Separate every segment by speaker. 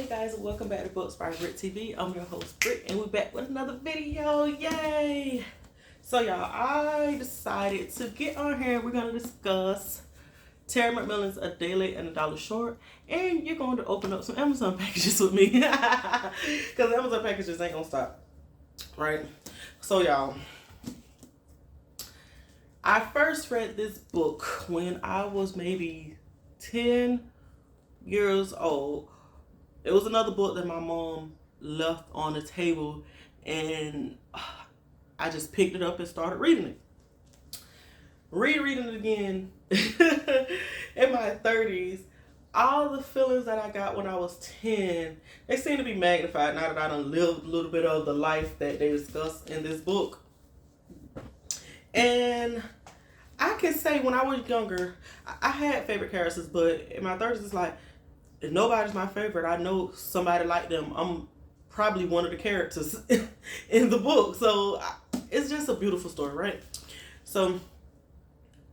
Speaker 1: Guys, and welcome back to Books by Brit TV. I'm your host Brit, and we're back with another video. Yay! So y'all, I decided to get on here. We're gonna discuss Terry Mcmillan's A Day Late and a Dollar Short, and you're going to open up some Amazon packages with me, because Amazon packages ain't gonna stop, right? So y'all, I first read this book when I was maybe 10 years old. It was another book that my mom left on the table, and I just picked it up and started reading it. Reading it again in my 30s. All the feelings that I got when I was 10, they seem to be magnified now that I done lived a little bit of the life that they discuss in this book. And I can say when I was younger, I had favorite characters, but in my 30s, it's like, if nobody's my favorite, I know somebody like them. I'm probably one of the characters in the book. So it's just a beautiful story, right? So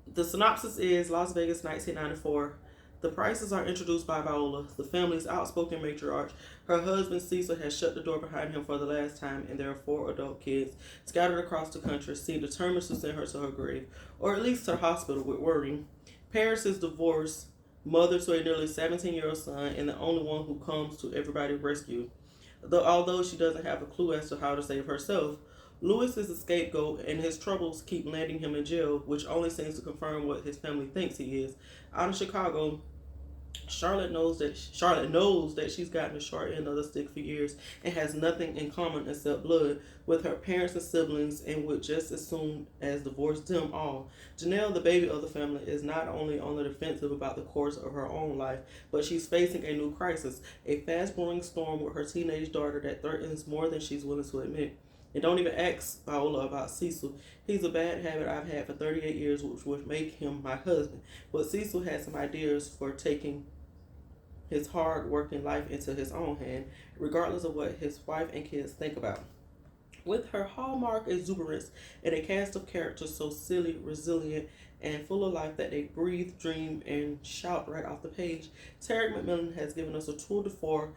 Speaker 1: the synopsis is Las Vegas, 1994. The Prices are introduced by Viola, the family's outspoken matriarch. Her husband, Cecil, has shut the door behind him for the last time, and there are 4 adult kids scattered across the country, seem determined to send her to her grave, or at least to the hospital with worry. Paris is divorced, mother to a nearly 17-year-old son, and the only one who comes to everybody's rescue. Although she doesn't have a clue as to how to save herself, Louis is a scapegoat, and his troubles keep landing him in jail, which only seems to confirm what his family thinks he is. Out in Chicago, Charlotte knows that she's gotten the short end of the stick for years and has nothing in common except blood with her parents and siblings, and would just as soon as divorce them all. Janelle, the baby of the family, is not only on the defensive about the course of her own life, but she's facing a new crisis, a fast-growing storm with her teenage daughter that threatens more than she's willing to admit. And don't even ask Viola about Cecil. He's a bad habit I've had for 38 years, which would make him my husband. But Cecil has some ideas for taking his hard-working life into his own hand, regardless of what his wife and kids think about. With her hallmark exuberance and a cast of characters so silly, resilient, and full of life that they breathe, dream, and shout right off the page, Terry Mcmillan has given us a tour de force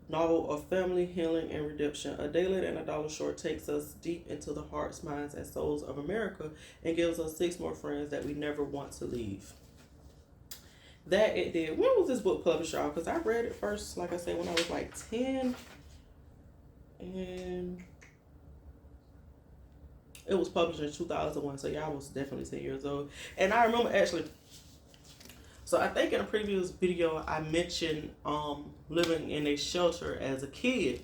Speaker 1: novel of family, healing, and redemption. A Day Late and a Dollar Short takes us deep into the hearts, minds, and souls of America and gives us 6 more friends that we never want to leave. That it did. When was this book published, y'all? Because I read it first, like I said, when I was like 10. And it was published in 2001, so y'all was definitely 10 years old. And I remember actually, so I think in a previous video I mentioned living in a shelter as a kid.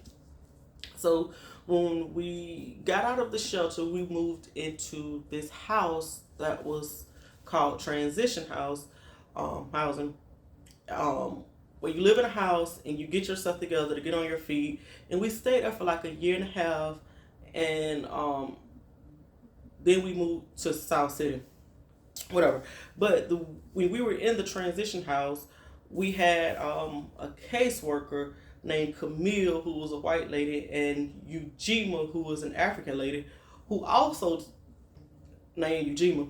Speaker 1: So when we got out of the shelter, we moved into this house that was called transition house housing. Where you live in a house and you get yourself together to get on your feet. And we stayed there for like a year and a half, and then we moved to South City. Whatever. But when we were in the transition house, we had a caseworker named Camille, who was a white lady, and Ujima, who was an African lady, who also named Ujima.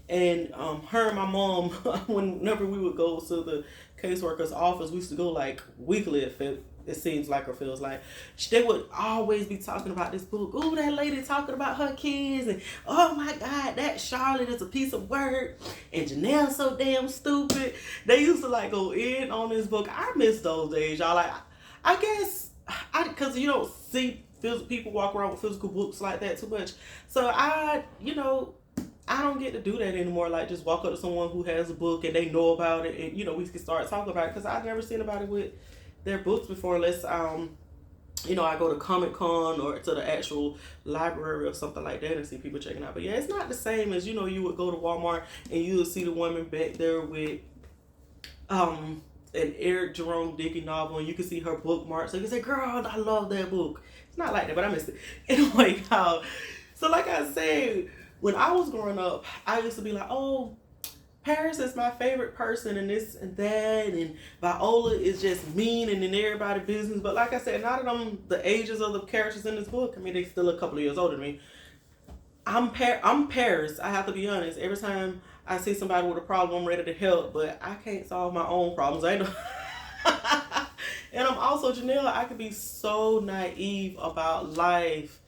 Speaker 1: And her and my mom, whenever we would go to the caseworker's office, we used to go like weekly, it seems like or feels like. They would always be talking about this book. Oh, that lady talking about her kids, and oh my God, that Charlotte is a piece of work, and Janelle's so damn stupid. They used to like go in on this book. I miss those days, y'all. Like, I guess because you don't see people walk around with physical books like that too much. So I don't get to do that anymore. Like, just walk up to someone who has a book and they know about it, and we can start talking about it. Because I've never seen anybody with their books before, unless I go to Comic-Con or to the actual library or something like that and see people checking out. But yeah, it's not the same as you would go to Walmart and you would see the woman back there with an Eric Jerome Dickey novel, and you can see her bookmark, so you can say, girl, I love that book. It's not like that, but I missed it. Anyway, so like I said, when I was growing up, I used to be like, oh, Paris is my favorite person, and this and that, and Viola is just mean and in everybody's business. But like I said, now that I'm the ages of the characters in this book, I mean, they still a couple of years older than me. I'm Paris. I have to be honest. Every time I see somebody with a problem, I'm ready to help, but I can't solve my own problems. I know. And I'm also Janelle. I could be so naive about life.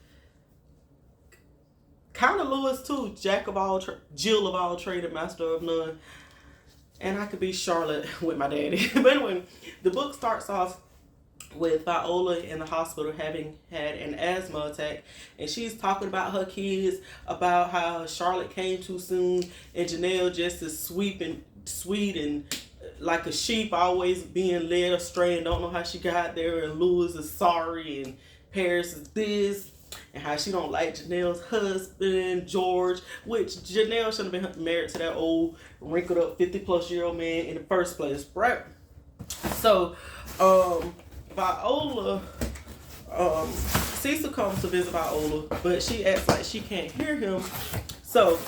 Speaker 1: Kind of Lewis too, Jack of all, Jill of all trade and master of none. And I could be Charlotte with my daddy. But anyway, the book starts off with Viola in the hospital having had an asthma attack, and she's talking about her kids, about how Charlotte came too soon, and Janelle just is sweet and like a sheep, always being led astray and don't know how she got there, and Louis is sorry, and Paris is this, and how she don't like Janelle's husband, George, which Janelle shouldn't have been married to that old, wrinkled up 50-plus-year-old man in the first place, right? So, Viola, Cecil comes to visit Viola, but she acts like she can't hear him. So,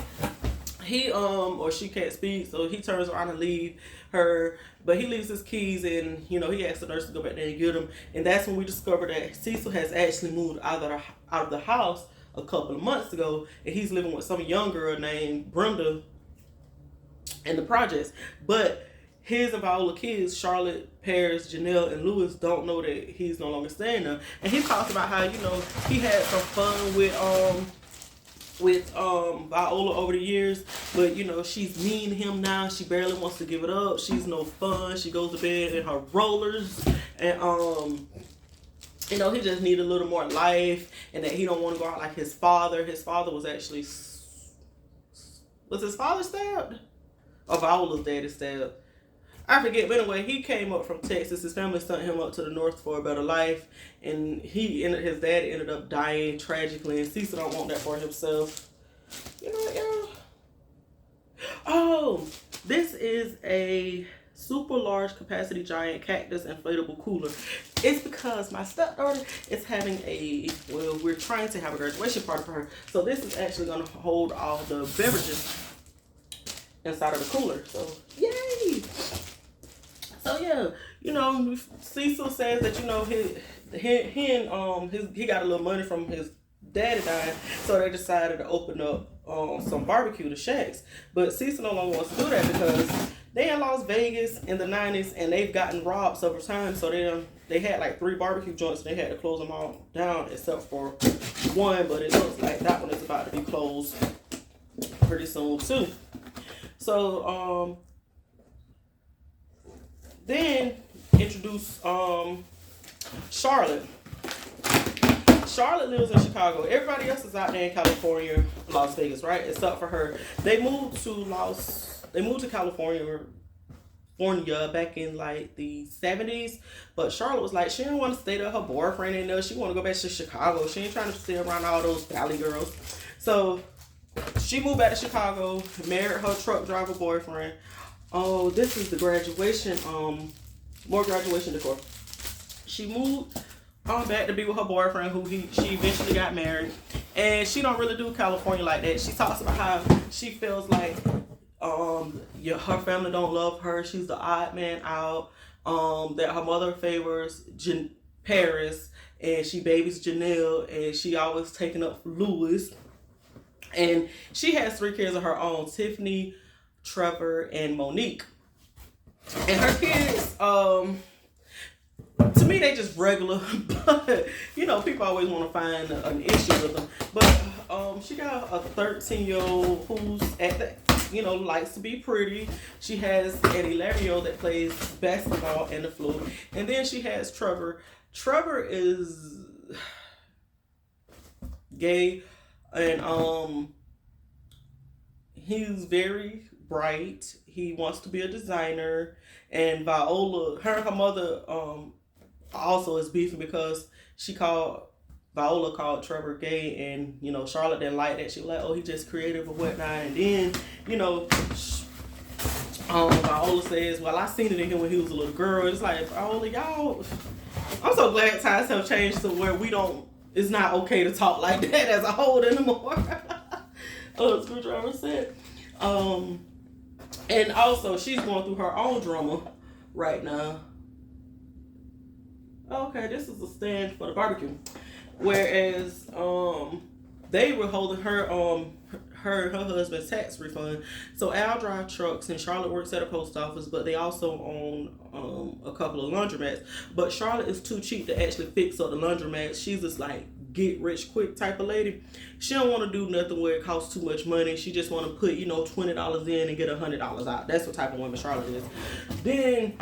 Speaker 1: he, or she can't speak, so he turns around and leave her, but he leaves his keys, and, you know, he asks the nurse to go back there and get them, and that's when we discover that Cecil has actually moved out of the house a couple of months ago, and he's living with some young girl named Brenda in the projects, but his and Viola kids, Charlotte, Paris, Janelle, and Louis, don't know that he's no longer staying there, and he talks about how, you know, he had some fun with Viola over the years, but you know, she's mean to him now. She barely wants to give it up. She's no fun. She goes to bed in her rollers, and you know, he just need a little more life, and that he don't want to go out like his father. His father was actually, was his father stabbed? Or Viola's daddy stabbed? I forget, but anyway, he came up from Texas. His family sent him up to the north for a better life, and his dad ended up dying tragically, and Cecil don't want that for himself. You know, y'all. Oh, this is a super large capacity giant cactus inflatable cooler. It's because my stepdaughter is having we're trying to have a graduation party for her, so this is actually going to hold all the beverages inside of the cooler. So, yay! So yeah, you know, Cecil says that, you know, he got a little money from his daddy dying, so they decided to open up some barbecue to Shacks. But Cecil no longer wants to do that because they in Las Vegas in the 90s, and they've gotten robbed several times. So they had like 3 barbecue joints, and they had to close them all down except for one. But it looks like that one is about to be closed pretty soon too. So then introduce Charlotte. Charlotte lives in Chicago. Everybody else is out there in California, Las Vegas, right? Except for her. They moved to California back in like the 70s. But Charlotte was like, she didn't want to stay there. Her boyfriend in there. She want to go back to Chicago. She ain't trying to stay around all those valley girls. So she moved back to Chicago, married her truck driver boyfriend. Oh, this is the graduation, more graduation decor. She moved back to be with her boyfriend, who she eventually got married. And she don't really do California like that. She talks about how she feels like her family don't love her. She's the odd man out. That her mother favors Paris, and she babies Janelle, and she always taking up for Louis. And she has 3 kids of her own: Tiffany, Trevor, and Monique. And her kids, to me, they just regular, but you know, people always want to find an issue with them. But she got a 13-year-old who's likes to be pretty. She has an 11-year-old that plays basketball and the flute, and then she has Trevor. Trevor is gay, and he's very bright. He wants to be a designer, and Viola, her mother, also is beefing because Viola called Trevor gay, and you know, Charlotte didn't like that. She was like, oh, he just creative or whatnot. And then, you know, Viola says, well, I seen it in him when he was a little girl. It's like, Viola, y'all, I'm so glad times have changed to where it's not okay to talk like that as a whole anymore. Screwdriver said. And also, she's going through her own drama right now. Okay, this is a stand for the barbecue. Whereas, they were holding her her husband's tax refund. So Al drives trucks and Charlotte works at a post office, but they also own a couple of laundromats. But Charlotte is too cheap to actually fix up the laundromats. She's just like get rich quick type of lady. She don't want to do nothing where it costs too much money. She just want to put, you know, $20 in and get $100 out. That's what type of woman Charlotte is. Then,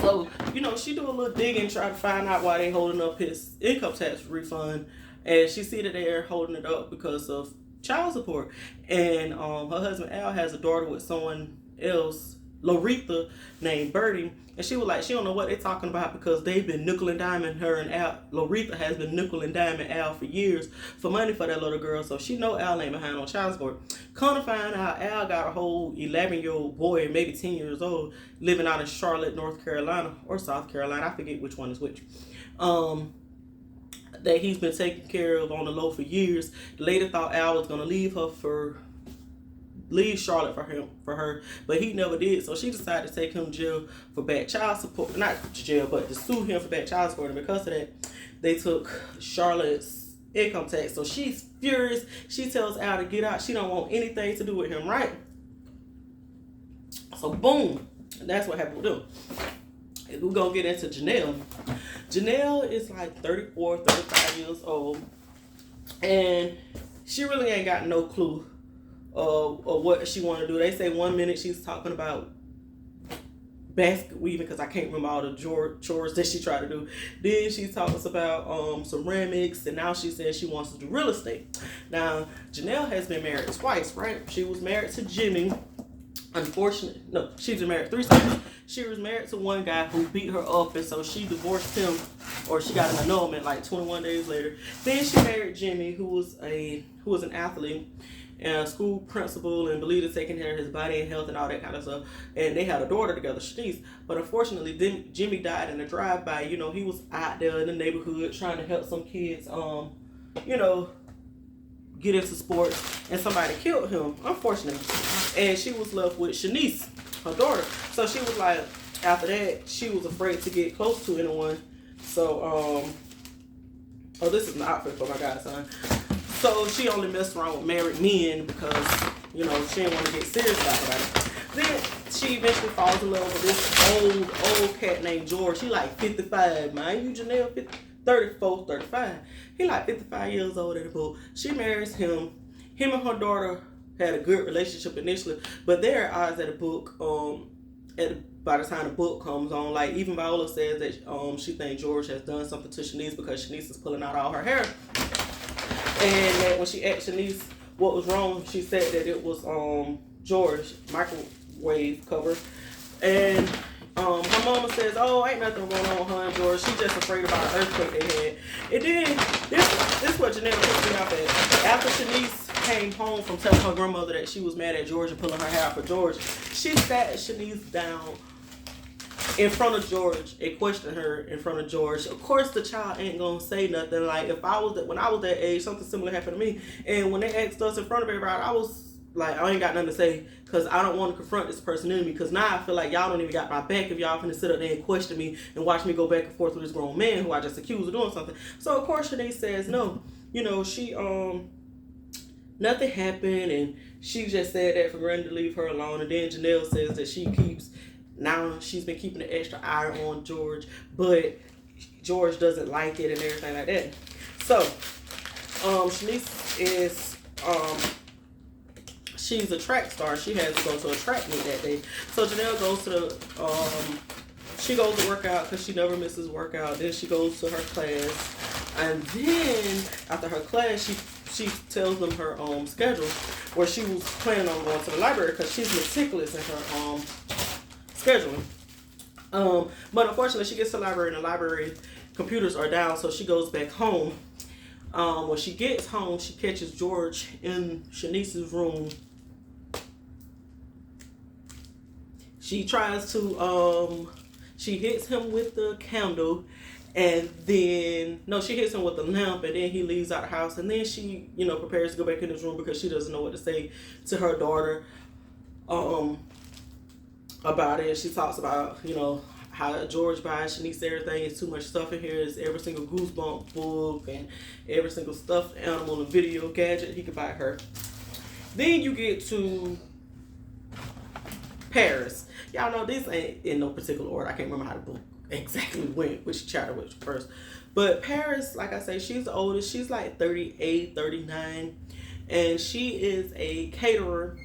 Speaker 1: so, you know, she do a little digging, try to find out why they holding up his income tax refund. And she see that they're holding it up because of child support. And her husband Al has a daughter with someone else, Loretha, named Birdie. And she was like, she don't know what they're talking about because they've been nickel and diming her, and Al, Loretha has been nickel and diming Al for years for money for that little girl. So she know Al ain't behind on child support. Come to find out, Al got a whole 11-year-old boy, maybe 10 years old, living out in Charlotte, North Carolina, or South Carolina. I forget which one is which. That he's been taking care of on the low for years. The lady thought Al was gonna leave Charlotte for her, but he never did. So she decided to take him to jail for bad child support. Not to jail, but to sue him for bad child support. And because of that, they took Charlotte's income tax. So she's furious. She tells Al to get out. She don't want anything to do with him, right? So boom, that's what happened with them. We're gonna get into Janelle. Janelle is like 34, 35 years old, and she really ain't got no clue of what she want to do. They say 1 minute she's talking about basket weaving, because I can't remember all the chores that she tried to do. Then she talks about ceramics, and now she says she wants to do real estate. Now, Janelle has been married twice, right? She was married to Jimmy. Unfortunately, no, she's been married 3 times. She was married to one guy who beat her up, and so she divorced him, or she got an annulment like 21 days later. Then she married Jimmy, who was an athlete and a school principal and believed in taking care of his body and health and all that kind of stuff. And they had a daughter together, Shanice. But unfortunately, then Jimmy died in a drive-by. You know, he was out there in the neighborhood trying to help some kids, you know, get into sports, and somebody killed him, unfortunately. And she was left with Shanice, her daughter. So she was like, after that, she was afraid to get close to anyone. So, oh, this is an outfit for my godson. So she only messed around with married men because, you know, she didn't want to get serious about it. Then she eventually falls in love with this old cat named George. He like 55, mind you, Janelle 34, 35. He like 55 years old at the book. She marries him. Him and her daughter had a good relationship initially, but there are odds at the book, by the time the book comes on, like even Viola says that she thinks George has done something to Shanice because Shanice is pulling out all her hair. And that when she asked Shanice what was wrong, she said that it was George microwave cover. And her mama says, oh, ain't nothing going on with her and George. She's just afraid about an earthquake they had. And then, this is what Janelle pissed me off at. After Shanice came home from telling her grandmother that she was mad at George and pulling her hair out for George, she sat Shanice down in front of George and questioned her in front of George. Of course, the child ain't gonna say nothing. Like, when I was that age, something similar happened to me. And when they asked us in front of everybody, I was like, I ain't got nothing to say because I don't want to confront this person in me, because now I feel like y'all don't even got my back if y'all finna sit up there and question me and watch me go back and forth with this grown man who I just accused of doing something. So of course Shanae says no. You know, she nothing happened, and she just said that for Granny to leave her alone. And then Janelle says that she's been keeping an extra eye on George, but George doesn't like it and everything like that. So Shanice is she's a track star. She has to go to a track meet that day. So Janelle goes to she goes to work out because she never misses workout. Then she goes to her class, and then after her class, she tells them her schedule, where she was planning on going to the library because she's meticulous in her scheduling. But unfortunately, she gets to the library, and the library computers are down, so she goes back home. When she gets home, she catches George in Shanice's room. She tries to, she hits him with the candle, and then, no, she hits him with the lamp, and then he leaves out the house, and then she, you know, prepares to go back in his room because she doesn't know what to say to her daughter, about it. She talks about, you know, how George buys Shanice everything. It's too much stuff in here. It's every single Goosebump book and every single stuffed animal and video gadget he could buy her. Then you get to Paris. Y'all know this ain't in no particular order. I can't remember how the book exactly went, which chapter was first. But Paris, like I say, she's the oldest. She's like 38, 39. And she is a caterer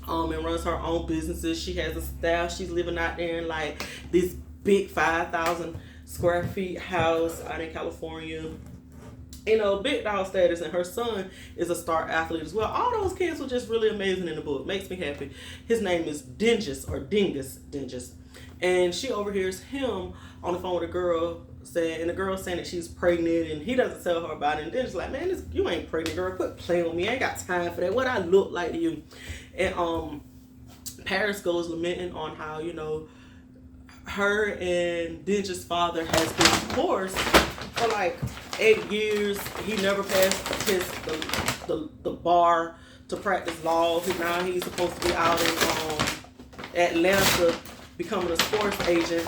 Speaker 1: and runs her own businesses. She has a staff. She's living out there in like this big 5,000 square feet house out in California. You know, big dog status, and her son is a star athlete as well. All those kids were just really amazing in the book. Makes me happy. His name is Dingus. And she overhears him on the phone with a girl saying, and the girl saying that she's pregnant, and he doesn't tell her about it. And Dingus like, man, you ain't pregnant, girl. Quit playing with me. I ain't got time for that. What I look like to you? And Paris goes lamenting on how, you know, her and Dingus' father has been divorced for like 8 years. He never passed the bar to practice law. Now he's supposed to be out in Atlanta becoming a sports agent.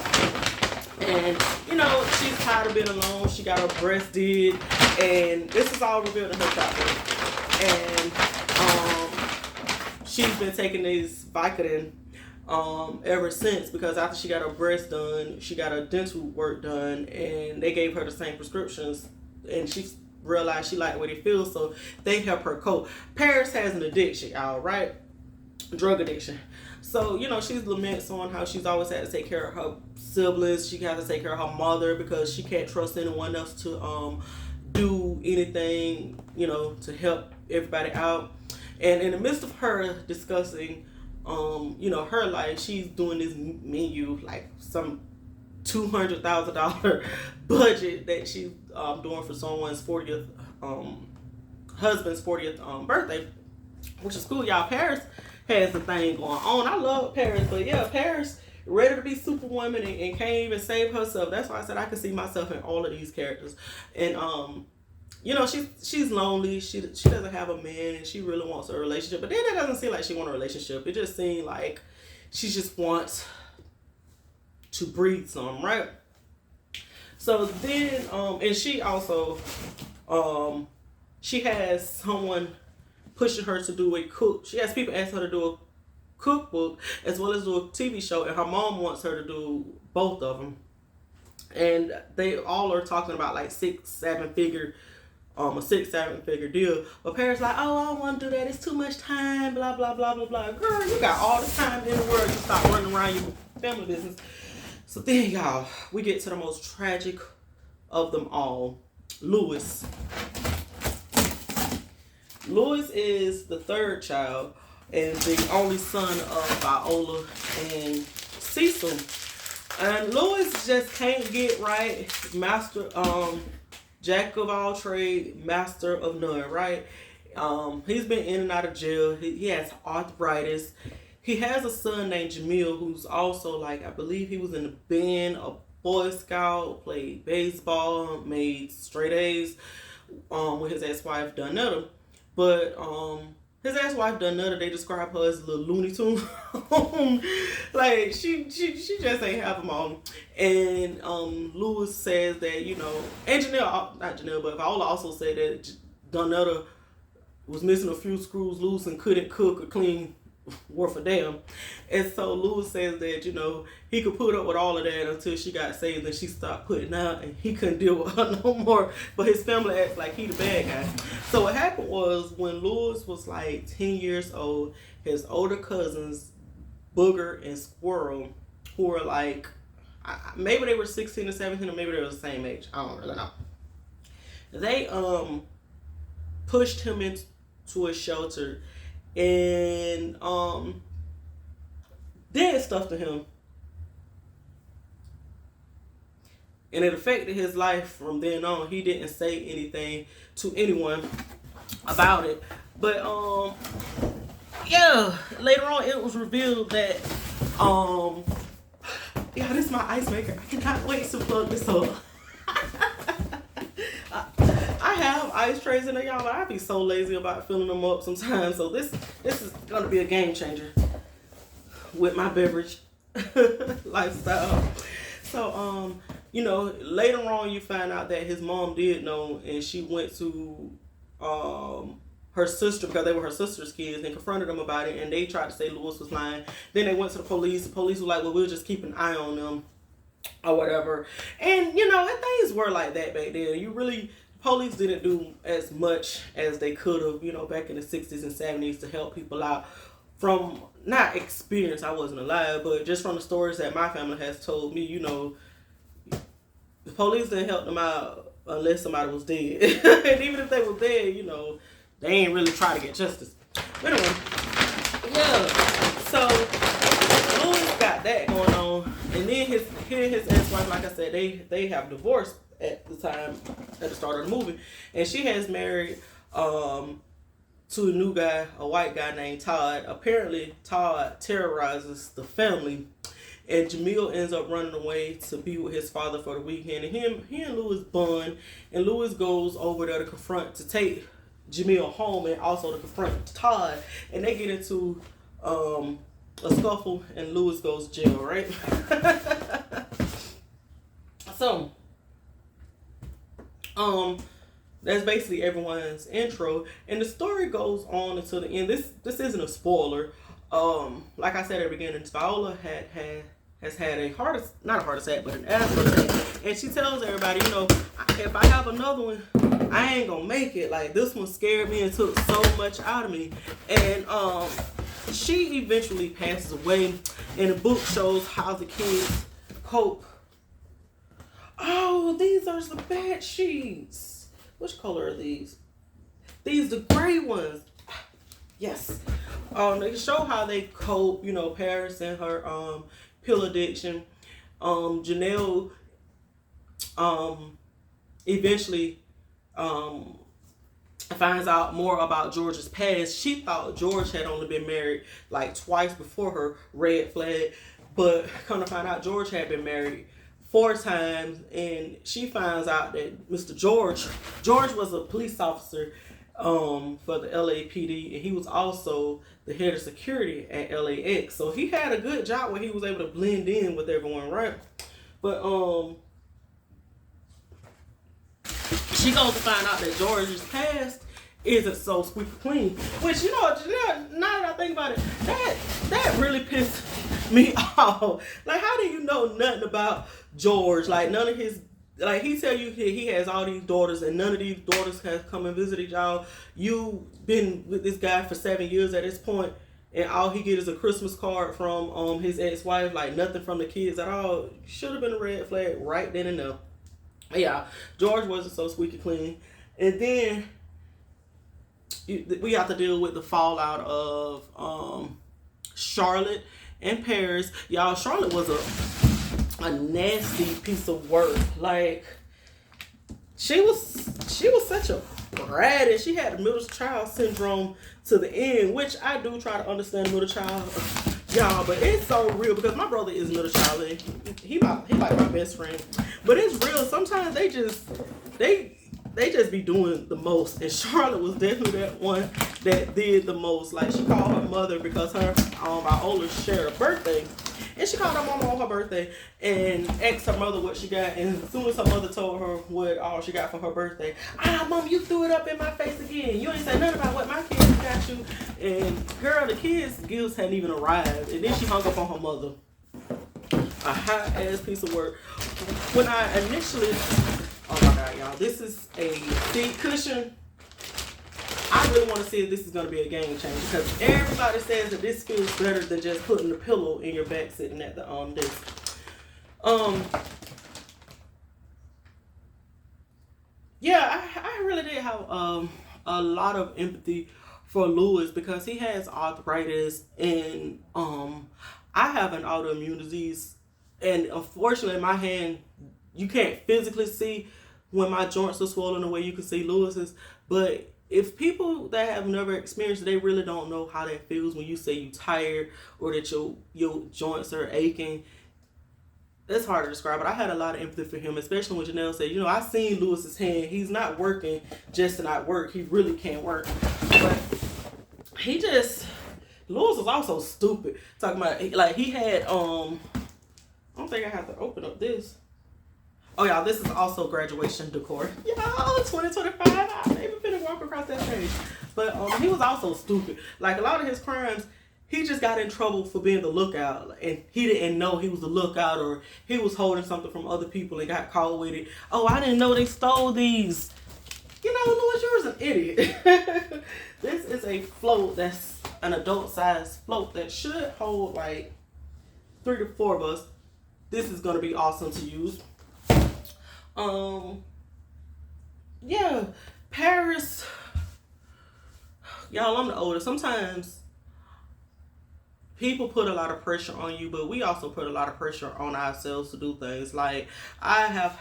Speaker 1: And, you know, she's tired of being alone. She got her breast did. And this is all revealed in her chapter. And she's been taking these Vicodin ever since, because after she got her breast done, she got her dental work done, and they gave her the same prescriptions, and she realized she liked the way they feel, so they help her cope. Paris has an addiction, y'all, right? Drug addiction. So, you know, she's laments on how she's always had to take care of her siblings. She has to take care of her mother because she can't trust anyone else to do anything, you know, to help everybody out. And in the midst of her discussing you know, her life, she's doing this menu, like some $200,000 budget that she's doing for someone's 40th husband's 40th birthday, which is cool, y'all. Paris has the thing going on. I love Paris, but yeah, Paris ready to be superwoman and can't even save herself. That's why I said I can see myself in all of these characters. And you know, she's lonely. She doesn't have a man, and she really wants a relationship. But then it doesn't seem like she wants a relationship. It just seems like she just wants to breathe some, right? So then, and she also, she has someone pushing her to do a cook. She has people ask her to do a cookbook as well as do a TV show, and her mom wants her to do both of them. And they all are talking about like 6-7 figure. A 6-7 figure deal. But Paris like, oh, I don't want to do that. It's too much time. Blah blah blah blah blah. Girl, you got all the time in the world. You stop running around your family business. So then, y'all, we get to the most tragic of them all, Louis. Louis is the third child and the only son of Viola and Cecil. And Louis just can't get right. Jack of all trade, master of none, right? He's been in and out of jail. He has arthritis. He has a son named Jamil, who's also, like, I believe he was in the band, a Boy Scout, played baseball, made straight A's with his ex-wife, Donetta. But his ex-wife, Donetta, they describe her as a little Looney Tune. Like, she just ain't have them all. And Louis says that, you know, and Janelle, not Janelle, but Viola also said that Donetta was missing a few screws loose and couldn't cook or clean worth a damn. And so Louis says that, you know, he could put up with all of that until she got saved and she stopped putting out, and he couldn't deal with her no more. But his family acts like he the bad guy. So what happened was, when Louis was like 10 years old, his older cousins, Booger and Squirrel, who were like, maybe they were 16 or 17, or maybe they were the same age, I don't really know, they pushed him into a shelter and did stuff to him, and it affected his life from then on. He didn't say anything to anyone about it, but yeah, later on it was revealed that yeah, this is my ice maker. I cannot wait to plug this up. I have ice trays in there, y'all, but I be so lazy about filling them up sometimes. So this is gonna be a game changer with my beverage lifestyle. So you know, later on you find out that his mom did know, and she went to her sister, because they were her sister's kids, and confronted them about it, and they tried to say Lewis was lying. Then they went to the police. The police were like, well, we'll just keep an eye on them or whatever. And, you know, things were like that back then. Police didn't do as much as they could have, you know, back in the 60s and 70s to help people out. From not experience, I wasn't alive, but just from the stories that my family has told me, you know, the police didn't help them out unless somebody was dead. And even if they were dead, you know, they ain't really try to get justice. But anyway, yeah. So Louis got that going on, and then his ex-wife, like I said, they have divorced at the time, at the start of the movie, and she has married to a new guy, a white guy named Todd. Apparently, Todd terrorizes the family, and Jamil ends up running away to be with his father for the weekend. And he and Louis bond, and Louis goes over there to take Jamil home, and also to confront Todd, and they get into a scuffle, and Louis goes to jail, right? So, that's basically everyone's intro, and the story goes on until the end. This isn't a spoiler. Like I said at the beginning, Viola has had not a heart attack, but an asthma attack, and she tells everybody, you know, if I have another one, I ain't gonna make it. Like, this one scared me and took so much out of me, and she eventually passes away, and the book shows how the kids cope. Oh, these are the bed sheets. Which color are these? These the gray ones. Yes. They show how they cope, you know, Paris and her pill addiction. Janelle eventually finds out more about George's past. She thought George had only been married like twice before her, red flag, but come to find out George had been married 4 times, and she finds out that Mr. George was a police officer for the LAPD, and he was also the head of security at LAX. So he had a good job where he was able to blend in with everyone, right? But she goes to find out that George's past isn't so squeaky clean. Which, you know, now that I think about it, that really pissed me off. Like, how do you know nothing about George? Like, none of his, like, he tell you he has all these daughters, and none of these daughters have come and visited y'all. You've been with this guy for 7 years at this point, and all he get is a Christmas card from his ex-wife. Like, nothing from the kids at all. Should have been a red flag right then and there. Yeah, George wasn't so squeaky clean. And then we have to deal with the fallout of Charlotte and Paris. Y'all, Charlotte was a nasty piece of work. Like, she was such a brat, and she had the middle child syndrome to the end, which I do try to understand middle child, y'all, but it's so real because my brother is middle child, and he like my best friend. But it's real. Sometimes they just be doing the most, and Charlotte was definitely that one that did the most. Like, she called her mother because her Viola shared a birthday, and she called her mama on her birthday and asked her mother what she got. And as soon as her mother told her what all she got for her birthday, mom, you threw it up in my face again. You ain't said nothing about what my kids got you. And girl, the kids' gifts hadn't even arrived, and then she hung up on her mother. A hot ass piece of work. When I initially, oh my god, y'all, this is a seat cushion. I really want to see if this is going to be a game changer, because everybody says that this feels better than just putting the pillow in your back sitting at the desk. Yeah, I really did have a lot of empathy for Louis, because he has arthritis, and I have an autoimmune disease, and unfortunately my hand, you can't physically see when my joints are swollen the way you can see Louis's. But if people that have never experienced it, they really don't know how that feels when you say you're tired or that your joints are aching. It's hard to describe, but I had a lot of empathy for him, especially when Janelle said, you know, I seen Louis's hand. He's not working just to not work. He really can't work. But Louis was also stupid. Talking about, like, he had, I don't think I have to open up this. Oh, y'all, this is also graduation decor. Y'all, 2025, I maybe been walk across that stage. But he was also stupid. Like, a lot of his crimes, he just got in trouble for being the lookout. And he didn't know he was the lookout, or he was holding something from other people and got caught with it. Oh, I didn't know they stole these. You know, Louis, you're an idiot. This is a float that's an adult-sized float that should hold, like, 3 to 4 of us. This is going to be awesome to use. Yeah, Paris. Y'all, I'm the oldest. Sometimes people put a lot of pressure on you, but we also put a lot of pressure on ourselves to do things. Like, I have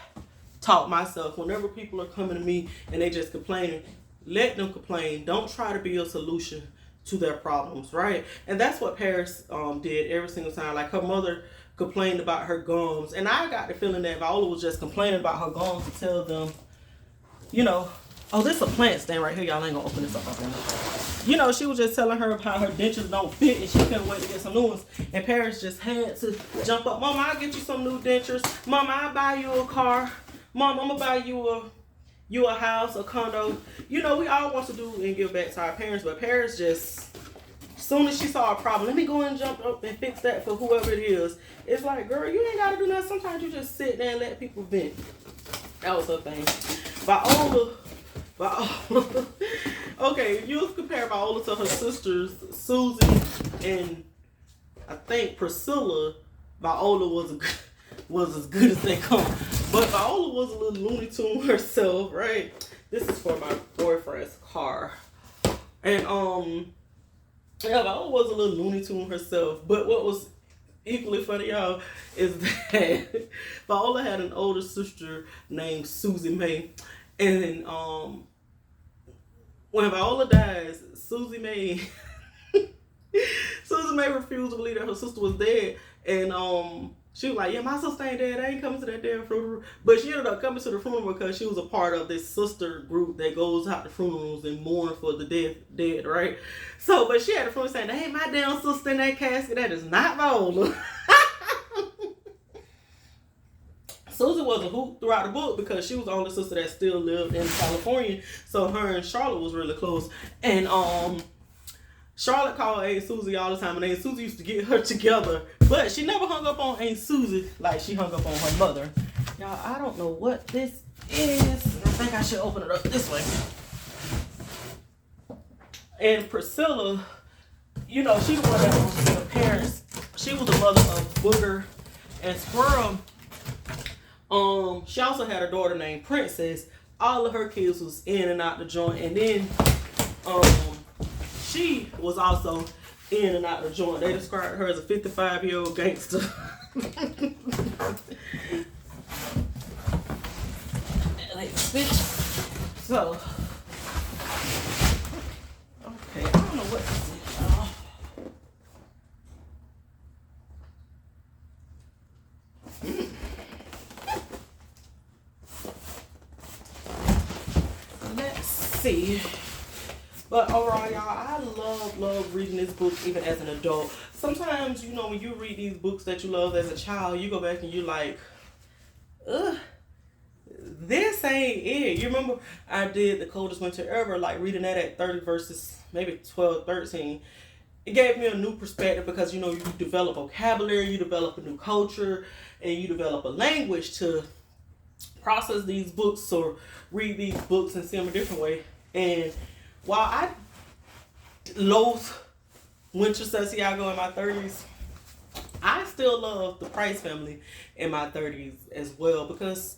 Speaker 1: taught myself, whenever people are coming to me and they just complaining, let them complain. Don't try to be a solution to their problems, right? And that's what Paris did every single time. Like, her mother complained about her gums, and I got the feeling that Viola was just complaining about her gums to tell them, you know, oh, this is a plant stand right here. Y'all ain't gonna open this up. You know, she was just telling her how her dentures don't fit and she couldn't wait to get some new ones. And Paris just had to jump up. Mama, I'll get you some new dentures. Mama, I'll buy you a car. Mom, I'm gonna buy you a house, a condo. You know, we all want to do and give back to our parents, but Paris just, as soon as she saw a problem, let me go and jump up and fix that for whoever it is. It's like, girl, you ain't gotta do nothing. Sometimes you just sit there and let people vent. That was her thing. Viola. Okay, if you compare Viola to her sisters, Susie and I think Priscilla, Viola was as good as they come. But Viola was a little Looney Tune herself, right? This is for my boyfriend's car. And yeah, Viola was a little Looney Tune herself. But what was equally funny, y'all, is that Viola had an older sister named Susie May. And when Viola dies, Susie May refused to believe that her sister was dead. And she was like, yeah, my sister ain't dead. I ain't coming to that damn funeral. But she ended up coming to the funeral because she was a part of this sister group that goes out to funerals and mourn for the dead, right? So, but she had a friend saying, hey, my damn sister in that casket. That is not Viola. Susie was a hoot throughout the book because she was the only sister that still lived in California. So her and Charlotte was really close. And Charlotte called Aunt Susie all the time, and Aunt Susie used to get her together. But she never hung up on Aunt Susie like she hung up on her mother. Y'all, I don't know what this is. I think I should open it up this way. And Priscilla, you know, she was one of her parents. She was the mother of Booger and Squirrel. She also had a daughter named Princess. All of her kids was in and out the joint, and then she was also in and out the joint. They described her as a 55-year-old gangster. So, okay, I don't know what this is, y'all. Let's see. But overall, y'all, I love reading this book even as an adult. Sometimes, you know, when you read these books that you love as a child, you go back and you're like, ugh, this ain't it. You remember I did The Coldest Winter Ever, like reading that at 30 verses, maybe 12, 13. It gave me a new perspective because, you know, you develop vocabulary, you develop a new culture, and you develop a language to process these books or read these books and see them a different way. And while I loathe Winter Santiago in my 30s, I still love the Price Family in my 30s as well because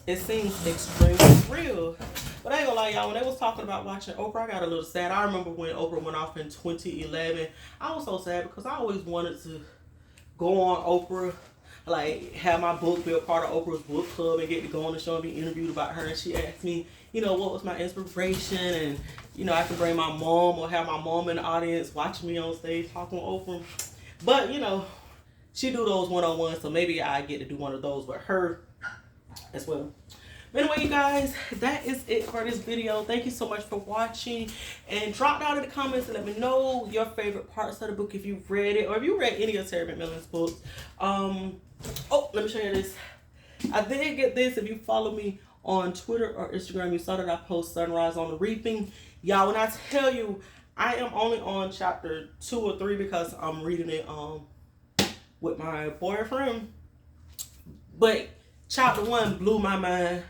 Speaker 1: it seems extremely real. But I ain't gonna lie, y'all, when they was talking about watching Oprah, I got a little sad. I remember when Oprah went off in 2011. I was so sad because I always wanted to go on Oprah, like have my book be a part of Oprah's book club and get to go on the show and be interviewed about her. And she asked me, you know, what was my inspiration, and you know, I could bring my mom or have my mom in the audience watching me on stage talking with Oprah. But you know, she do those one-on-ones, so maybe I get to do one of those with her as well. But anyway, you guys, that is it for this video. Thank you so much for watching, and drop down in the comments and let me know your favorite parts of the book if you've read it or if you read any of Terry Mcmillan's books. Oh, let me show you this. I did get this. If you follow me on Twitter or Instagram, you saw that I post Sunrise on the Reaping. Y'all, when I tell you, I am only on chapter 2 or 3 because I'm reading it with my boyfriend. But chapter 1 blew my mind.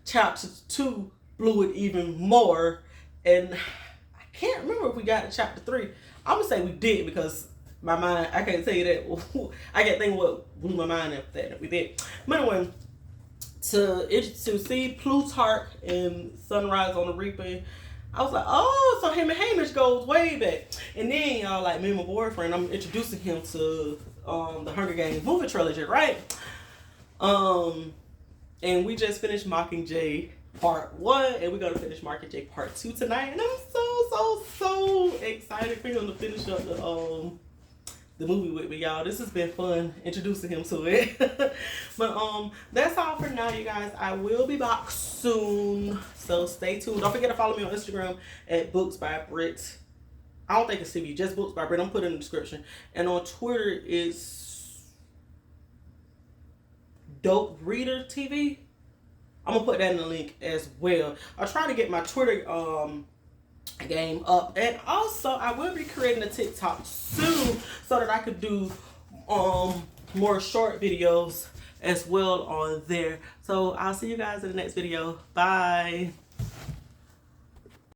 Speaker 1: Chapter 2 blew it even more. And I can't remember if we got to chapter 3. I'm going to say we did because my mind, I can't tell you that. I can't think what blew my mind after that we did. But anyway, to see Plutarch and Sunrise on the Reaping, I was like, oh, so him and Hamish goes way back. And then y'all, like, me and my boyfriend, I'm introducing him to the Hunger Games movie trilogy, right? And we just finished Mockingjay Part 1, and we're gonna finish Mockingjay Part 2 tonight. And I'm so excited for him to finish up the movie with me, y'all. This has been fun introducing him to it. But that's all for now, you guys. I will be back soon, so stay tuned. Don't forget to follow me on Instagram at Books by Brit. I don't think it's TV, just Books by Brit. I'm putting it in the description. And on Twitter it's Dope Reader TV. I'm gonna put that in the link as well. I'll try to get my Twitter game up, and also I will be creating a TikTok soon so that I could do more short videos as well on there. So I'll see you guys in the next video. Bye.